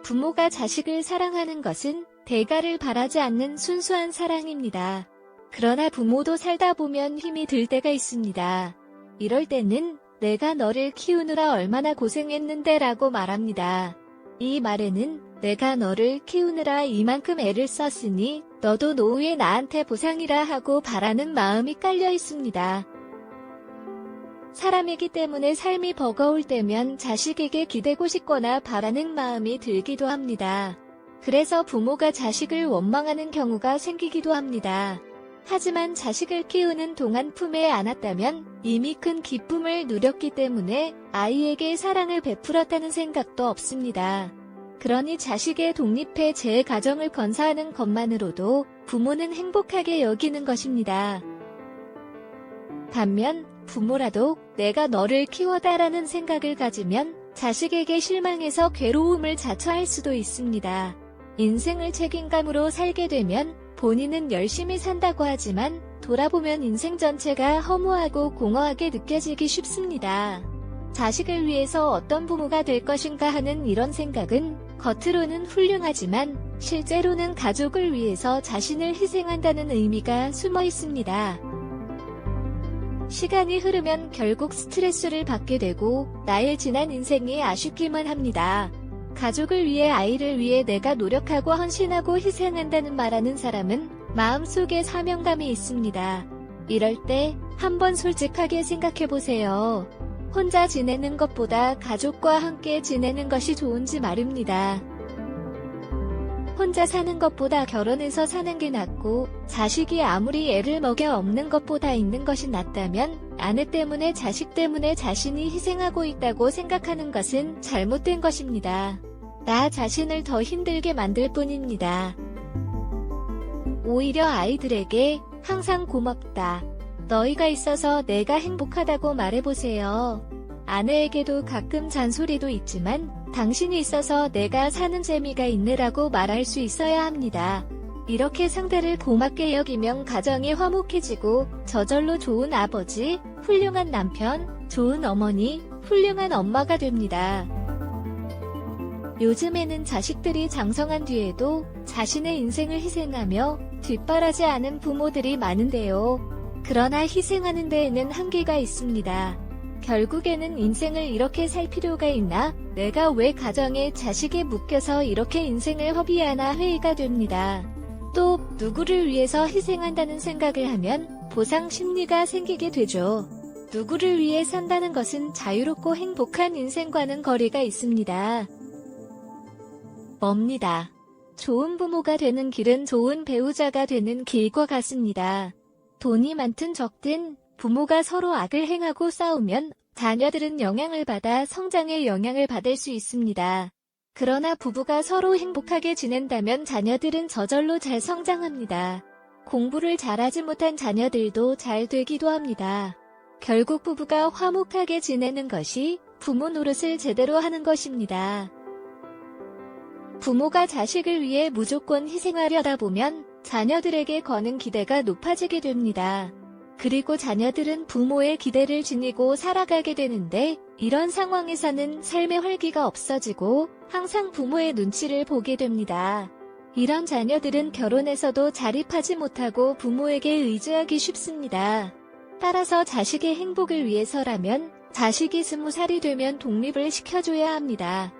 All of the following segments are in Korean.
부모가 자식을 사랑하는 것은 대가를 바라지 않는 순수한 사랑입니다. 그러나 부모도 살다 보면 힘이 들 때가 있습니다. 이럴 때는 내가 너를 키우느라 얼마나 고생했는데 라고 말합니다. 이 말에는 내가 너를 키우느라 이만큼 애를 썼으니 너도 노후에 나한테 보상이라 하고 바라는 마음이 깔려 있습니다. 사람이기 때문에 삶이 버거울 때면 자식에게 기대고 싶거나 바라는 마음이 들기도 합니다. 그래서 부모가 자식을 원망하는 경우가 생기기도 합니다. 하지만 자식을 키우는 동안 품에 안았다면 이미 큰 기쁨을 누렸기 때문에 아이에게 사랑을 베풀었다는 생각도 없습니다. 그러니 자식의 독립해 제 가정을 건사하는 것만으로도 부모는 행복하게 여기는 것입니다. 반면 부모라도 내가 너를 키워다라는 생각을 가지면 자식에게 실망해서 괴로움을 자처할 수도 있습니다. 인생을 책임감으로 살게 되면 본인은 열심히 산다고 하지만 돌아보면 인생 전체가 허무하고 공허하게 느껴지기 쉽습니다. 자식을 위해서 어떤 부모가 될 것인가 하는 이런 생각은 겉으로는 훌륭하지만 실제로는 가족을 위해서 자신을 희생한다는 의미가 숨어 있습니다. 시간이 흐르면 결국 스트레스를 받게 되고 나의 지난 인생이 아쉽기만 합니다. 가족을 위해 아이를 위해 내가 노력하고 헌신하고 희생한다는 말하는 사람은 마음속에 사명감이 있습니다. 이럴 때 한번 솔직하게 생각해보세요. 혼자 지내는 것보다 가족과 함께 지내는 것이 좋은지 말입니다. 혼자 사는 것보다 결혼해서 사는 게 낫고 자식이 아무리 애를 먹여 없는 것보다 있는 것이 낫다면 아내 때문에 자식 때문에 자신이 희생하고 있다고 생각하는 것은 잘못된 것입니다. 나 자신을 더 힘들게 만들 뿐입니다. 오히려 아이들에게 항상 고맙다. 너희가 있어서 내가 행복하다고 말해보세요. 아내에게도 가끔 잔소리도 있지만 당신이 있어서 내가 사는 재미가 있네라고 말할 수 있어야 합니다. 이렇게 상대를 고맙게 여기면 가정이 화목해지고 저절로 좋은 아버지, 훌륭한 남편, 좋은 어머니, 훌륭한 엄마가 됩니다. 요즘에는 자식들이 장성한 뒤에도 자신의 인생을 희생하며 뒷바라지 않은 부모들이 많은데요. 그러나 희생하는 데에는 한계가 있습니다. 결국에는 인생을 이렇게 살 필요가 있나? 내가 왜 가정에 자식에 묶여서 이렇게 인생을 허비하나 회의가 됩니다. 또 누구를 위해서 희생한다는 생각을 하면 보상 심리가 생기게 되죠. 누구를 위해 산다는 것은 자유롭고 행복한 인생과는 거리가 있습니다. 멉니다. 좋은 부모가 되는 길은 좋은 배우자가 되는 길과 같습니다. 돈이 많든 적든 부모가 서로 악을 행하고 싸우면 자녀들은 영향을 받아 성장에 영향을 받을 수 있습니다. 그러나 부부가 서로 행복하게 지낸다면 자녀들은 저절로 잘 성장합니다. 공부를 잘하지 못한 자녀들도 잘 되기도 합니다. 결국 부부가 화목하게 지내는 것이 부모 노릇을 제대로 하는 것입니다. 부모가 자식을 위해 무조건 희생하려다 보면 자녀들에게 거는 기대가 높아지게 됩니다. 그리고 자녀들은 부모의 기대를 지니고 살아가게 되는데 이런 상황에서는 삶의 활기가 없어지고 항상 부모의 눈치를 보게 됩니다. 이런 자녀들은 결혼해서도 자립하지 못하고 부모에게 의지하기 쉽습니다. 따라서 자식의 행복을 위해서라면 자식이 20살이 되면 독립을 시켜줘야 합니다.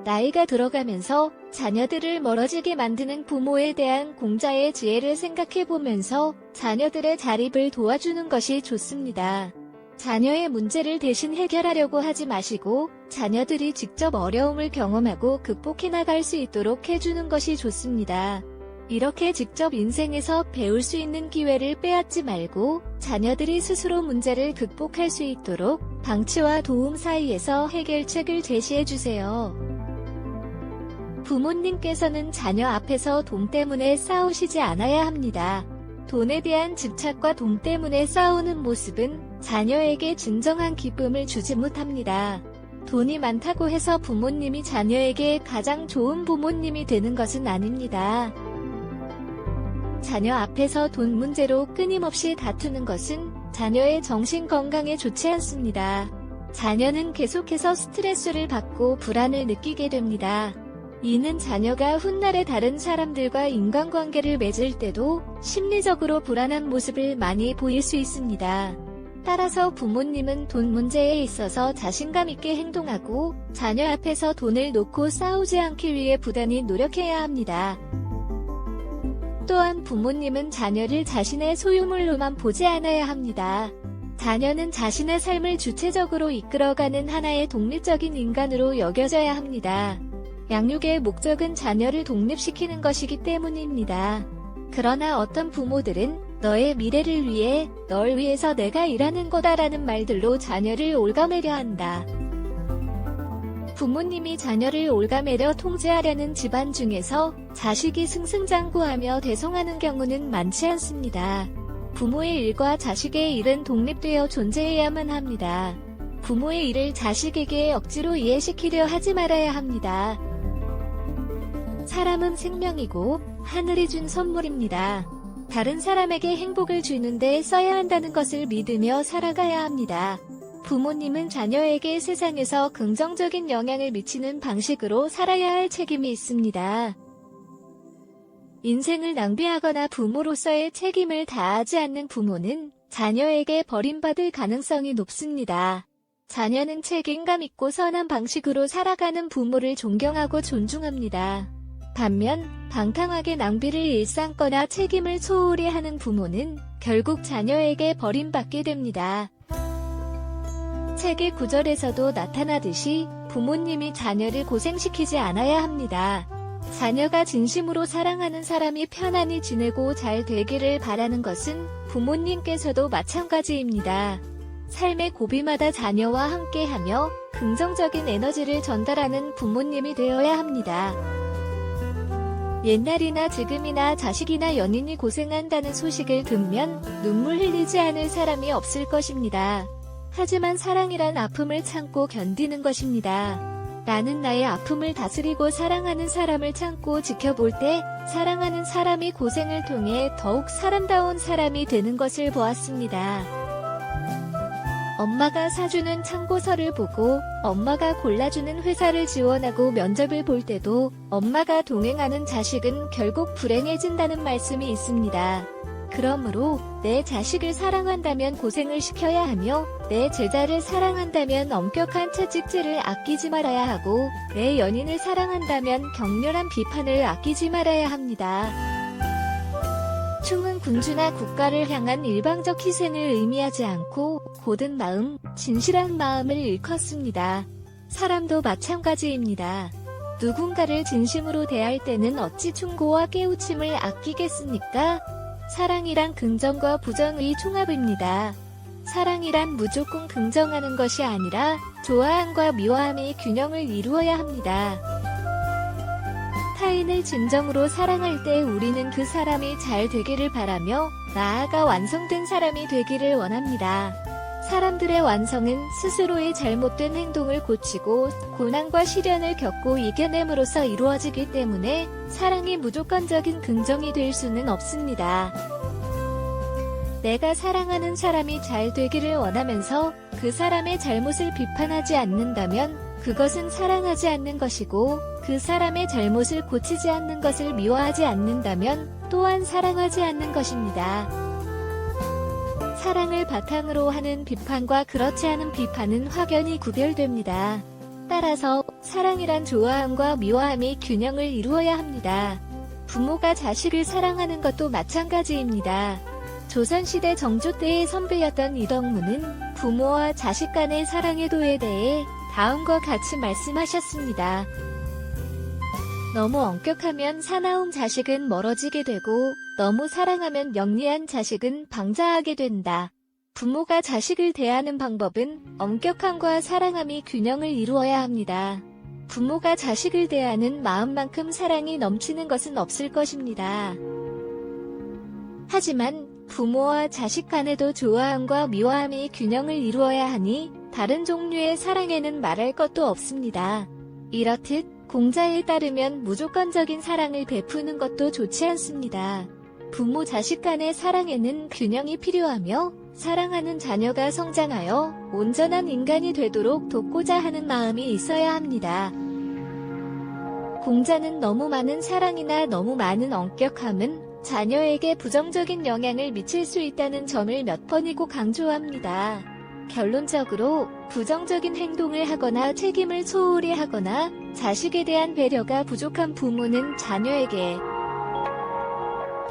나이가 들어가면서 자녀들을 멀어지게 만드는 부모에 대한 공자의 지혜를 생각해보면서 자녀들의 자립을 도와주는 것이 좋습니다. 자녀의 문제를 대신 해결하려고 하지 마시고 자녀들이 직접 어려움을 경험하고 극복해 나갈 수 있도록 해주는 것이 좋습니다. 이렇게 직접 인생에서 배울 수 있는 기회를 빼앗지 말고 자녀들이 스스로 문제를 극복할 수 있도록 방치와 도움 사이에서 해결책을 제시해주세요. 부모님께서는 자녀 앞에서 돈 때문에 싸우시지 않아야 합니다. 돈에 대한 집착과 돈 때문에 싸우는 모습은 자녀에게 진정한 기쁨을 주지 못합니다. 돈이 많다고 해서 부모님이 자녀에게 가장 좋은 부모님이 되는 것은 아닙니다. 자녀 앞에서 돈 문제로 끊임없이 다투는 것은 자녀의 정신 건강에 좋지 않습니다. 자녀는 계속해서 스트레스를 받고 불안을 느끼게 됩니다. 이는 자녀가 훗날에 다른 사람들과 인간관계를 맺을 때도 심리적으로 불안한 모습을 많이 보일 수 있습니다. 따라서 부모님은 돈 문제에 있어서 자신감 있게 행동하고 자녀 앞에서 돈을 놓고 싸우지 않기 위해 부단히 노력해야 합니다. 또한 부모님은 자녀를 자신의 소유물로만 보지 않아야 합니다. 자녀는 자신의 삶을 주체적으로 이끌어가는 하나의 독립적인 인간으로 여겨져야 합니다. 양육의 목적은 자녀를 독립시키는 것이기 때문입니다. 그러나 어떤 부모들은 너의 미래를 위해, 널 위해서 내가 일하는 거다라는 말들로 자녀를 올가매려 한다. 부모님이 자녀를 올가매려 통제하려는 집안 중에서 자식이 승승장구하며 대성하는 경우는 많지 않습니다. 부모의 일과 자식의 일은 독립되어 존재해야만 합니다. 부모의 일을 자식에게 억지로 이해시키려 하지 말아야 합니다. 사람은 생명이고 하늘이 준 선물입니다. 다른 사람에게 행복을 주는데 써야 한다는 것을 믿으며 살아가야 합니다. 부모님은 자녀에게 세상에서 긍정적인 영향을 미치는 방식으로 살아야 할 책임이 있습니다. 인생을 낭비하거나 부모로서의 책임을 다하지 않는 부모는 자녀에게 버림받을 가능성이 높습니다. 자녀는 책임감 있고 선한 방식으로 살아가는 부모를 존경하고 존중합니다. 반면 방탕하게 낭비를 일삼거나 책임을 소홀히 하는 부모는 결국 자녀에게 버림받게 됩니다. 책의 구절에서도 나타나듯이 부모님이 자녀를 고생시키지 않아야 합니다. 자녀가 진심으로 사랑하는 사람이 편안히 지내고 잘 되기를 바라는 것은 부모님께서도 마찬가지입니다. 삶의 고비마다 자녀와 함께하며 긍정적인 에너지를 전달하는 부모님이 되어야 합니다. 옛날이나 지금이나 자식이나 연인이 고생한다는 소식을 듣면 눈물 흘리지 않을 사람이 없을 것입니다. 하지만 사랑이란 아픔을 참고 견디는 것입니다. 나는 나의 아픔을 다스리고 사랑하는 사람을 참고 지켜볼 때 사랑하는 사람이 고생을 통해 더욱 사람다운 사람이 되는 것을 보았습니다. 엄마가 사주는 참고서를 보고 엄마가 골라주는 회사를 지원하고 면접을 볼 때도 엄마가 동행하는 자식은 결국 불행해진다는 말씀이 있습니다. 그러므로 내 자식을 사랑한다면 고생을 시켜야 하며 내 제자를 사랑한다면 엄격한 채찍질을 아끼지 말아야 하고 내 연인을 사랑한다면 격렬한 비판을 아끼지 말아야 합니다. 충은 군주나 국가를 향한 일방적 희생을 의미하지 않고 고든 마음, 진실한 마음을 일컫습니다. 사람도 마찬가지입니다. 누군가를 진심으로 대할 때는 어찌 충고와 깨우침을 아끼겠습니까? 사랑이란 긍정과 부정의 총합입니다. 사랑이란 무조건 긍정하는 것이 아니라 좋아함과 미워함의 균형을 이루어야 합니다. 타인을 진정으로 사랑할 때 우리는 그 사람이 잘 되기를 바라며 나아가 완성된 사람이 되기를 원합니다. 사람들의 완성은 스스로의 잘못된 행동을 고치고 고난과 시련을 겪고 이겨냄으로써 이루어지기 때문에 사랑이 무조건적인 긍정이 될 수는 없습니다. 내가 사랑하는 사람이 잘 되기를 원하면서 그 사람의 잘못을 비판하지 않는다면 그것은 사랑하지 않는 것이고 그 사람의 잘못을 고치지 않는 것을 미워하지 않는다면 또한 사랑하지 않는 것입니다. 사랑을 바탕으로 하는 비판과 그렇지 않은 비판은 확연히 구별됩니다. 따라서 사랑이란 좋아함과 미워함의 균형을 이루어야 합니다. 부모가 자식을 사랑하는 것도 마찬가지입니다. 조선시대 정조 때의 선배였던 이덕무는 부모와 자식 간의 사랑의 도에 대해 다음과 같이 말씀하셨습니다. 너무 엄격하면 사나운 자식은 멀어지게 되고 너무 사랑하면 영리한 자식은 방자하게 된다. 부모가 자식을 대하는 방법은 엄격함과 사랑함이 균형을 이루어야 합니다. 부모가 자식을 대하는 마음만큼 사랑이 넘치는 것은 없을 것입니다. 하지만 부모와 자식 간에도 좋아함과 미워함의 균형을 이루어야 하니 다른 종류의 사랑에는 말할 것도 없습니다. 이렇듯 공자에 따르면 무조건적인 사랑을 베푸는 것도 좋지 않습니다. 부모 자식 간의 사랑에는 균형이 필요하며 사랑하는 자녀가 성장하여 온전한 인간이 되도록 돕고자 하는 마음이 있어야 합니다. 공자는 너무 많은 사랑이나 너무 많은 엄격함은 자녀에게 부정적인 영향을 미칠 수 있다는 점을 몇 번이고 강조합니다. 결론적으로 부정적인 행동을 하거나 책임을 소홀히 하거나 자식에 대한 배려가 부족한 부모는 자녀에게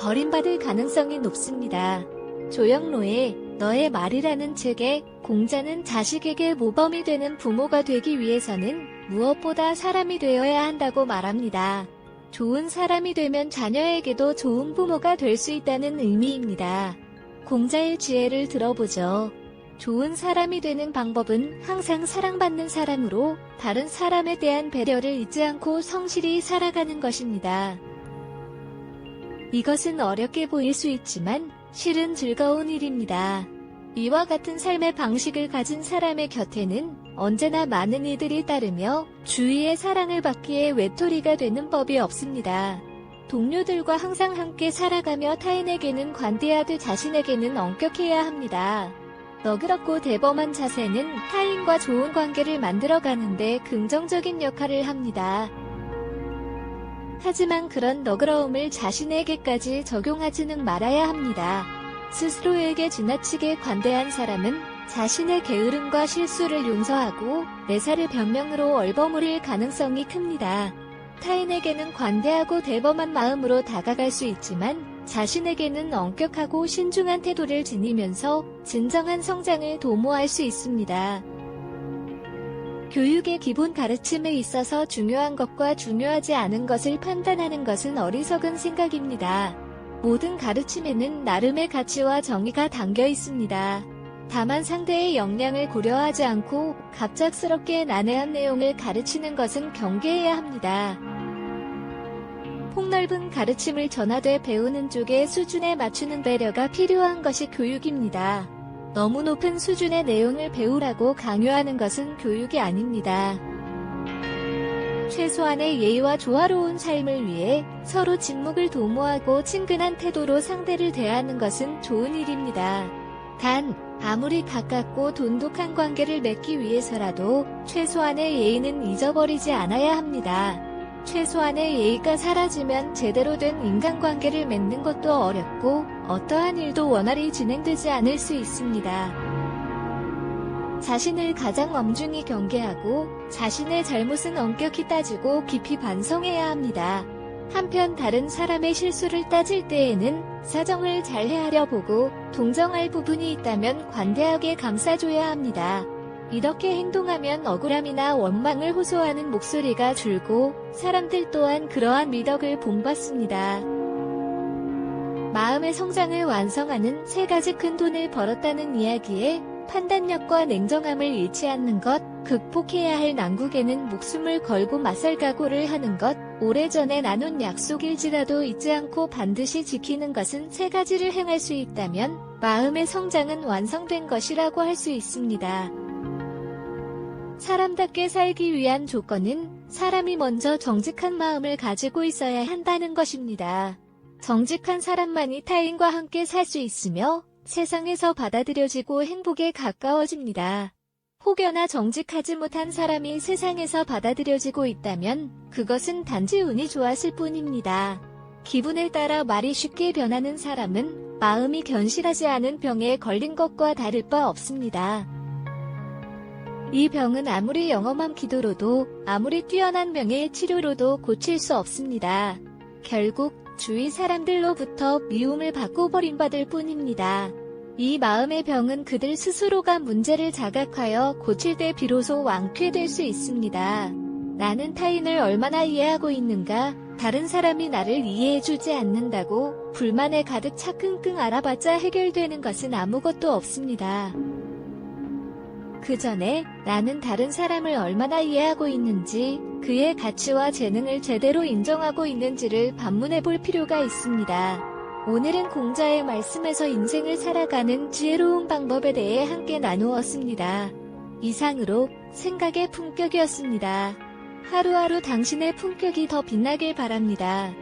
버림받을 가능성이 높습니다. 조영로의 너의 말이라는 책에 공자는 자식에게 모범이 되는 부모가 되기 위해서는 무엇보다 사람이 되어야 한다고 말합니다. 좋은 사람이 되면 자녀에게도 좋은 부모가 될 수 있다는 의미입니다. 공자의 지혜를 들어보죠. 좋은 사람이 되는 방법은 항상 사랑받는 사람으로 다른 사람에 대한 배려를 잊지 않고 성실히 살아가는 것입니다. 이것은 어렵게 보일 수 있지만 실은 즐거운 일입니다. 이와 같은 삶의 방식을 가진 사람의 곁에는 언제나 많은 이들이 따르며 주위의 사랑을 받기에 외톨이가 되는 법이 없습니다. 동료들과 항상 함께 살아가며 타인에게는 관대하되 자신에게는 엄격해야 합니다. 너그럽고 대범한 자세는 타인과 좋은 관계를 만들어가는데 긍정적인 역할을 합니다. 하지만 그런 너그러움을 자신에게까지 적용하지는 말아야 합니다. 스스로에게 지나치게 관대한 사람은 자신의 게으름과 실수를 용서하고 매사를 변명으로 얼버무릴 가능성이 큽니다. 타인에게는 관대하고 대범한 마음으로 다가갈 수 있지만 자신에게는 엄격하고 신중한 태도를 지니면서 진정한 성장을 도모할 수 있습니다. 교육의 기본 가르침에 있어서 중요한 것과 중요하지 않은 것을 판단하는 것은 어리석은 생각입니다. 모든 가르침에는 나름의 가치와 정의가 담겨 있습니다. 다만 상대의 역량을 고려하지 않고 갑작스럽게 난해한 내용을 가르치는 것은 경계해야 합니다. 폭넓은 가르침을 전하되 배우는 쪽의 수준에 맞추는 배려가 필요한 것이 교육입니다. 너무 높은 수준의 내용을 배우라고 강요하는 것은 교육이 아닙니다. 최소한의 예의와 조화로운 삶을 위해 서로 침묵을 도모하고 친근한 태도로 상대를 대하는 것은 좋은 일입니다. 단, 아무리 가깝고 돈독한 관계를 맺기 위해서라도 최소한의 예의는 잊어버리지 않아야 합니다. 최소한의 예의가 사라지면 제대로 된 인간관계를 맺는 것도 어렵고 어떠한 일도 원활히 진행되지 않을 수 있습니다. 자신을 가장 엄중히 경계하고 자신의 잘못은 엄격히 따지고 깊이 반성해야 합니다. 한편 다른 사람의 실수를 따질 때에는 사정을 잘 헤아려 보고 동정할 부분이 있다면 관대하게 감싸줘야 합니다. 이렇게 행동하면 억울함이나 원망을 호소하는 목소리가 줄고 사람들 또한 그러한 미덕을 본받습니다. 마음의 성장을 완성하는 3가지 큰 돈을 벌었다는 이야기에 판단력과 냉정함을 잃지 않는 것, 극복해야 할 난국에는 목숨을 걸고 맞설 각오를 하는 것, 오래전에 나눈 약속일지라도 잊지 않고 반드시 지키는 것은 3가지를 행할 수 있다면 마음의 성장은 완성된 것이라고 할 수 있습니다. 사람답게 살기 위한 조건은 사람이 먼저 정직한 마음을 가지고 있어야 한다는 것입니다. 정직한 사람만이 타인과 함께 살 수 있으며 세상에서 받아들여지고 행복에 가까워집니다. 혹여나 정직하지 못한 사람이 세상에서 받아들여지고 있다면 그것은 단지 운이 좋았을 뿐입니다. 기분에 따라 말이 쉽게 변하는 사람은 마음이 견실하지 않은 병에 걸린 것과 다를 바 없습니다. 이 병은 아무리 영험한 기도로도 아무리 뛰어난 명예의 치료로도 고칠 수 없습니다. 결국 주위 사람들로부터 미움을 받고 버림받을 뿐입니다. 이 마음의 병은 그들 스스로가 문제를 자각하여 고칠 때 비로소 완쾌될 수 있습니다. 나는 타인을 얼마나 이해하고 있는가, 다른 사람이 나를 이해해주지 않는다고 불만에 가득 차 끙끙 앓아봤자 해결되는 것은 아무것도 없습니다. 그 전에 나는 다른 사람을 얼마나 이해하고 있는지, 그의 가치와 재능을 제대로 인정하고 있는지를 반문해 볼 필요가 있습니다. 오늘은 공자의 말씀에서 인생을 살아가는 지혜로운 방법에 대해 함께 나누었습니다. 이상으로 생각의 품격이었습니다. 하루하루 당신의 품격이 더 빛나길 바랍니다.